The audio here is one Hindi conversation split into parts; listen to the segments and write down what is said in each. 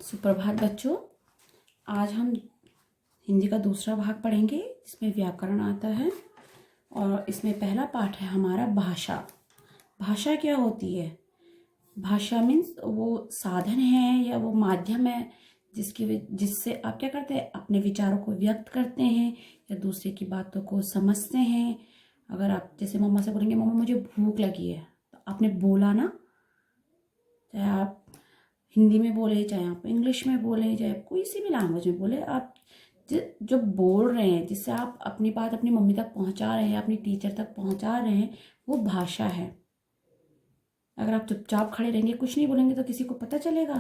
सुप्रभात बच्चों। आज हम हिंदी का दूसरा भाग पढ़ेंगे जिसमें व्याकरण आता है और इसमें पहला पाठ है हमारा भाषा। भाषा क्या होती है? भाषा मीन्स वो साधन है या वो माध्यम है जिससे आप क्या करते हैं, अपने विचारों को व्यक्त करते हैं या दूसरे की बातों को समझते हैं। अगर आप जैसे मम्मा से बोलेंगे मम्मा मुझे भूख लगी है, तो आपने बोला ना, चाहे आप हिंदी में बोले, चाहे आप इंग्लिश में बोले, चाहे आप कोई सी भी लैंग्वेज में बोले, आप जो बोल रहे हैं, जिससे आप अपनी बात अपनी मम्मी तक पहुंचा रहे हैं, अपनी टीचर तक पहुंचा रहे हैं, वो भाषा है। अगर आप चुपचाप खड़े रहेंगे, कुछ नहीं बोलेंगे, तो किसी को पता चलेगा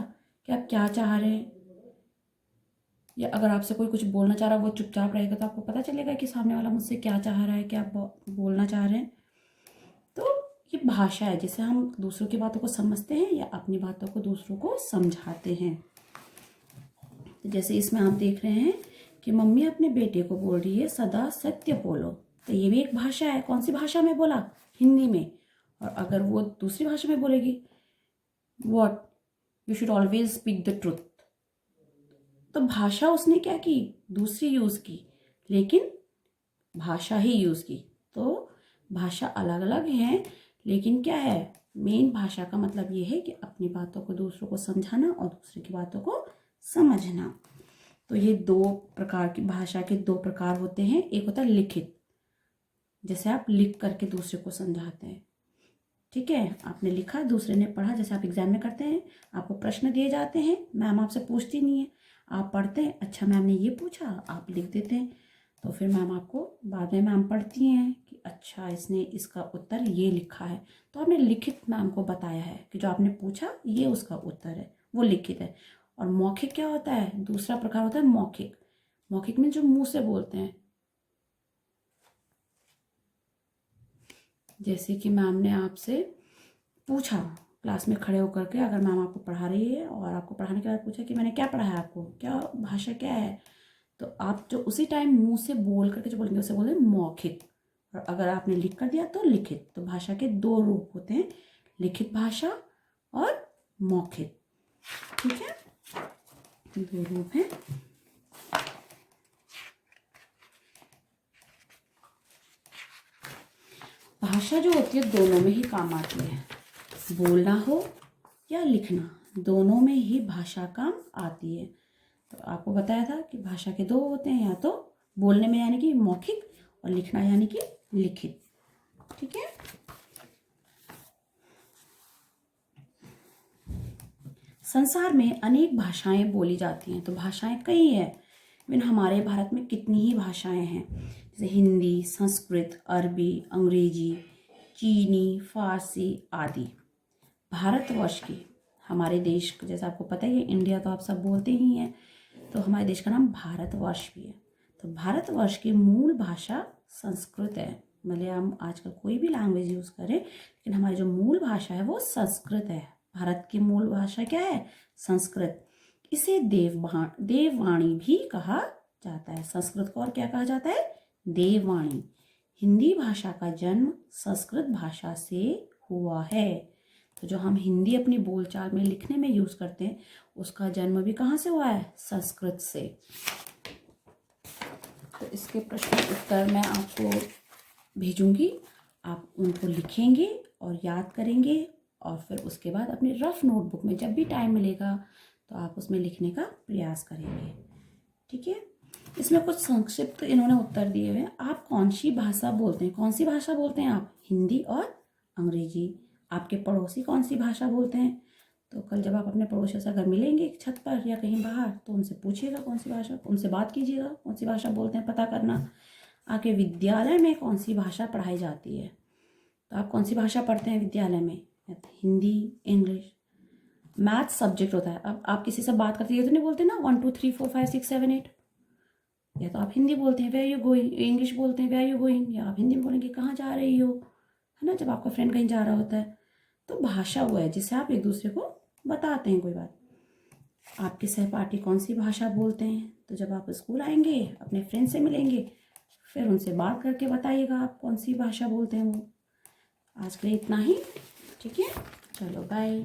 कि आप क्या चाह रहे हैं। या अगर आपसे कोई कुछ बोलना चाह रहा है, वो चुपचाप रहेगा, तो आपको पता चलेगा कि सामने वाला मुझसे क्या चाह रहा है, क्या बोलना चाह रहे हैं। तो ये भाषा है जिससे हम दूसरों की बातों को समझते हैं या अपनी बातों को दूसरों को समझाते हैं। तो जैसे इसमें आप देख रहे हैं कि मम्मी अपने बेटे को बोल रही है सदा सत्य बोलो, तो ये भी एक भाषा है। कौन सी भाषा में बोला? हिंदी में। और अगर वो दूसरी भाषा में बोलेगी, what you should always speak the truth, तो भाषा उसने क्या की? दूसरी यूज की, लेकिन भाषा ही यूज की। तो भाषा अलग अलग है, लेकिन क्या है, मेन भाषा का मतलब ये है कि अपनी बातों को दूसरों को समझाना और दूसरे की बातों को समझना। तो ये दो प्रकार की भाषा के दो प्रकार होते हैं। एक होता है लिखित, जैसे आप लिख करके दूसरे को समझाते हैं। ठीक है, आपने लिखा, दूसरे ने पढ़ा, जैसे आप एग्जाम में करते हैं, आपको प्रश्न दिए जाते हैं, मैम आपसे पूछती नहीं है, आप पढ़ते हैं, अच्छा मैम ने ये पूछा, आप लिख देते हैं। तो फिर मैम आपको बाद में मैम पढ़ती हैं कि अच्छा इसने इसका उत्तर ये लिखा है, तो आपने लिखित मैम को बताया है कि जो आपने पूछा ये उसका उत्तर है, वो लिखित है। और मौखिक क्या होता है? दूसरा प्रकार होता है मौखिक। मौखिक में जो मुंह से बोलते हैं, जैसे कि मैम ने आपसे पूछा क्लास में खड़े होकर के, अगर मैम आपको पढ़ा रही है और आपको पढ़ाने के बाद पूछा कि मैंने क्या पढ़ा है, आपको क्या भाषा क्या है, तो आप जो उसी टाइम मुंह से बोल करके जो बोलेंगे उसे बोले मौखिक। और अगर आपने लिख कर दिया तो लिखित। तो भाषा के दो रूप होते हैं, लिखित भाषा और मौखिक। ठीक है, दो रूप हैं। भाषा जो होती है दोनों में ही काम आती है, बोलना हो या लिखना, दोनों में ही भाषा काम आती है। तो आपको बताया था कि भाषा के दो होते हैं, या तो बोलने में यानी कि मौखिक, और लिखना यानी कि लिखित। ठीक है, संसार में अनेक भाषाएं बोली जाती हैं। तो भाषाएं कई हैं, लेकिन हमारे भारत में कितनी ही भाषाएं हैं, जैसे हिंदी, संस्कृत, अरबी, अंग्रेजी, चीनी, फारसी आदि। भारतवर्ष की, हमारे देश, जैसे आपको पता ही है, इंडिया तो आप सब बोलते ही हैं, तो हमारे देश का नाम भारतवर्ष भी है। तो भारतवर्ष की मूल भाषा संस्कृत है। भले हम आजकल कोई भी लैंग्वेज यूज़ करें, लेकिन हमारी जो मूल भाषा है वो संस्कृत है। भारत की मूल भाषा क्या है? संस्कृत। इसे देववाणी भी कहा जाता है। संस्कृत को और क्या कहा जाता है? देववाणी। हिंदी भाषा का जन्म संस्कृत भाषा से हुआ है। तो जो हम हिंदी अपनी बोलचाल में लिखने में यूज करते हैं, उसका जन्म भी कहाँ से हुआ है? संस्कृत से। तो इसके प्रश्न उत्तर मैं आपको भेजूंगी, आप उनको लिखेंगे और याद करेंगे, और फिर उसके बाद अपनी रफ नोटबुक में जब भी टाइम मिलेगा तो आप उसमें लिखने का प्रयास करेंगे। ठीक है, इसमें कुछ संक्षिप्त इन्होंने उत्तर दिए हुए हैं। आप कौन सी भाषा बोलते हैं? कौन सी भाषा बोलते हैं आप? हिंदी और अंग्रेजी। आपके पड़ोसी कौन सी भाषा बोलते हैं? तो कल जब आप अपने पड़ोसियों से अगर मिलेंगे छत पर या कहीं बाहर, तो उनसे पूछिएगा कौन सी भाषा, उनसे बात कीजिएगा कौन सी भाषा बोलते हैं, पता करना। आपके विद्यालय में कौन सी भाषा पढ़ाई जाती है? तो आप कौन सी भाषा पढ़ते हैं विद्यालय में? हिंदी, इंग्लिश, मैथ सब्जेक्ट होता है। अब आप किसी से बात करते हैं तो नहीं बोलते ना 1 2 3 4 5 6 7 8, या तो आप हिंदी बोलते हैं वेयर यू गोइंग, इंग्लिश बोलते हैं वेयर यू गोइंग, या आप हिंदी में बोलेंगे कहाँ जा रही हो, है ना, जब आपका फ्रेंड कहीं जा रहा होता है। तो भाषा वो है जिससे आप एक दूसरे को बताते हैं कोई बात। आपके सहपाठी कौन सी भाषा बोलते हैं? तो जब आप स्कूल आएंगे, अपने फ्रेंड से मिलेंगे, फिर उनसे बात करके बताइएगा आप कौन सी भाषा बोलते हैं वो। आज के लिए इतना ही। ठीक है, चलो बाय।